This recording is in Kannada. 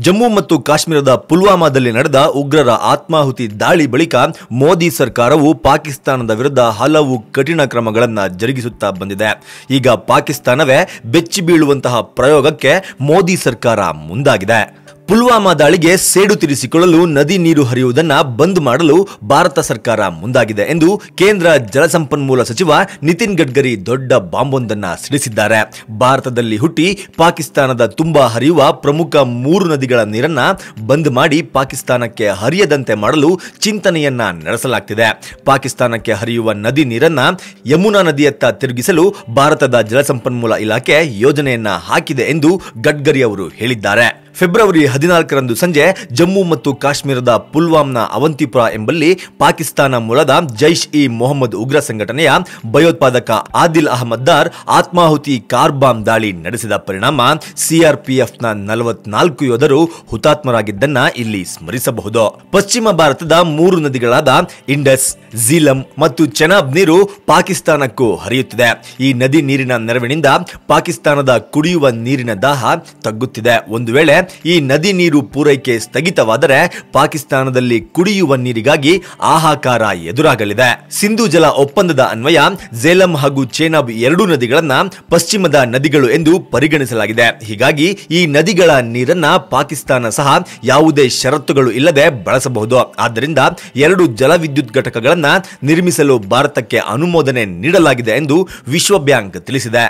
ಜಮ್ಮು ಮತ್ತು ಕಾಶ್ಮೀರದ ಪುಲ್ವಾಮಾದಲ್ಲಿ ನಡೆದ ಉಗ್ರರ ಆತ್ಮಾಹುತಿ ದಾಳಿ ಬಳಿಕ ಮೋದಿ ಸರ್ಕಾರವು ಪಾಕಿಸ್ತಾನದ ವಿರುದ್ಧ ಹಲವು ಕಠಿಣ ಕ್ರಮಗಳನ್ನು ಜರುಗಿಸುತ್ತಾ ಬಂದಿದೆ. ಈಗ ಪಾಕಿಸ್ತಾನವೇ ಬೆಚ್ಚಿ ಬೀಳುವಂತಹ ಪ್ರಯೋಗಕ್ಕೆ ಮೋದಿ ಸರ್ಕಾರ ಮುಂದಾಗಿದೆ. ಪುಲ್ವಾಮಾ ದಾಳಿಗೆ ಸೇಡು ತೀರಿಸಿಕೊಳ್ಳಲು ನದಿ ನೀರು ಹರಿಯುವುದನ್ನು ಬಂದ್ ಮಾಡಲು ಭಾರತ ಸರ್ಕಾರ ಮುಂದಾಗಿದೆ ಎಂದು ಕೇಂದ್ರ ಜಲಸಂಪನ್ಮೂಲ ಸಚಿವ ನಿತಿನ್ ಗಡ್ಕರಿ ದೊಡ್ಡ ಬಾಂಬೊಂದನ್ನು ಸಿಡಿಸಿದ್ದಾರೆ. ಭಾರತದಲ್ಲಿ ಹುಟ್ಟಿ ಪಾಕಿಸ್ತಾನದ ತುಂಬಾ ಹರಿಯುವ ಪ್ರಮುಖ 3 ನದಿಗಳ ನೀರನ್ನ ಬಂದ್ ಮಾಡಿ ಪಾಕಿಸ್ತಾನಕ್ಕೆ ಹರಿಯದಂತೆ ಮಾಡಲು ಚಿಂತನೆಯನ್ನ ನಡೆಸಲಾಗುತ್ತಿದೆ. ಪಾಕಿಸ್ತಾನಕ್ಕೆ ಹರಿಯುವ ನದಿ ನೀರನ್ನ ಯಮುನಾ ನದಿಯತ್ತ ತಿರುಗಿಸಲು ಭಾರತದ ಜಲಸಂಪನ್ಮೂಲ ಇಲಾಖೆ ಯೋಜನೆಯನ್ನ ಹಾಕಿದೆ ಎಂದು ಗಡ್ಕರಿ ಅವರು ಹೇಳಿದ್ದಾರೆ. ಫೆಬ್ರವರಿ 14ರಂದು ಸಂಜೆ ಜಮ್ಮು ಮತ್ತು ಕಾಶ್ಮೀರದ ಪುಲ್ವಾಮ್ನ ಅವಂತಿಪುರ ಎಂಬಲ್ಲಿ ಪಾಕಿಸ್ತಾನ ಮೂಲದ ಜೈಷ್ ಇ ಮೊಹಮ್ಮದ್ ಉಗ್ರ ಸಂಘಟನೆಯ ಭಯೋತ್ಪಾದಕ ಆದಿಲ್ ಅಹಮದ್ ದಾರ್ ಆತ್ಮಾಹುತಿ ಕಾರ್ ಬಾಂಬ್ ದಾಳಿ ನಡೆಸಿದ ಪರಿಣಾಮ ಸಿಆರ್ಪಿಎಫ್ನ 44 ಯೋಧರು ಹುತಾತ್ಮರಾಗಿದ್ದನ್ನ ಇಲ್ಲಿ ಸ್ಮರಿಸಬಹುದು. ಪಶ್ಚಿಮ ಭಾರತದ 3 ನದಿಗಳಾದ ಇಂಡಸ್, ಝೀಲಂ ಮತ್ತು ಚೆನಾಬ್ ನೀರು ಪಾಕಿಸ್ತಾನಕ್ಕೂ ಹರಿಯುತ್ತಿದೆ. ಈ ನದಿ ನೀರಿನ ನೆರವಿನಿಂದ ಪಾಕಿಸ್ತಾನದ ಕುಡಿಯುವ ನೀರಿನ ದಾಹ ತಗ್ಗುತ್ತಿದೆ. ಒಂದು ವೇಳೆ ಈ ನದಿ ನೀರು ಪೂರೈಕೆ ಸ್ಥಗಿತವಾದರೆ ಪಾಕಿಸ್ತಾನದಲ್ಲಿ ಕುಡಿಯುವ ನೀರಿಗಾಗಿ ಹಾಹಾಕಾರ ಎದುರಾಗಲಿದೆ. ಸಿಂಧು ಜಲ ಒಪ್ಪಂದದ ಅನ್ವಯ ಝೇಲಂ ಹಾಗೂ ಚೆನಾಬ್ 2 ನದಿಗಳನ್ನ ಪಶ್ಚಿಮದ ನದಿಗಳು ಎಂದು ಪರಿಗಣಿಸಲಾಗಿದೆ. ಹೀಗಾಗಿ ಈ ನದಿಗಳ ನೀರನ್ನ ಪಾಕಿಸ್ತಾನ ಸಹ ಯಾವುದೇ ಷರತ್ತುಗಳು ಇಲ್ಲದೆ ಬಳಸಬಹುದು. ಆದ್ದರಿಂದ 2 ಜಲವಿದ್ಯುತ್ ಘಟಕಗಳನ್ನ ನಿರ್ಮಿಸಲು ಭಾರತಕ್ಕೆ ಅನುಮೋದನೆ ನೀಡಲಾಗಿದೆ ಎಂದು ವಿಶ್ವ ಬ್ಯಾಂಕ್ ತಿಳಿಸಿದೆ.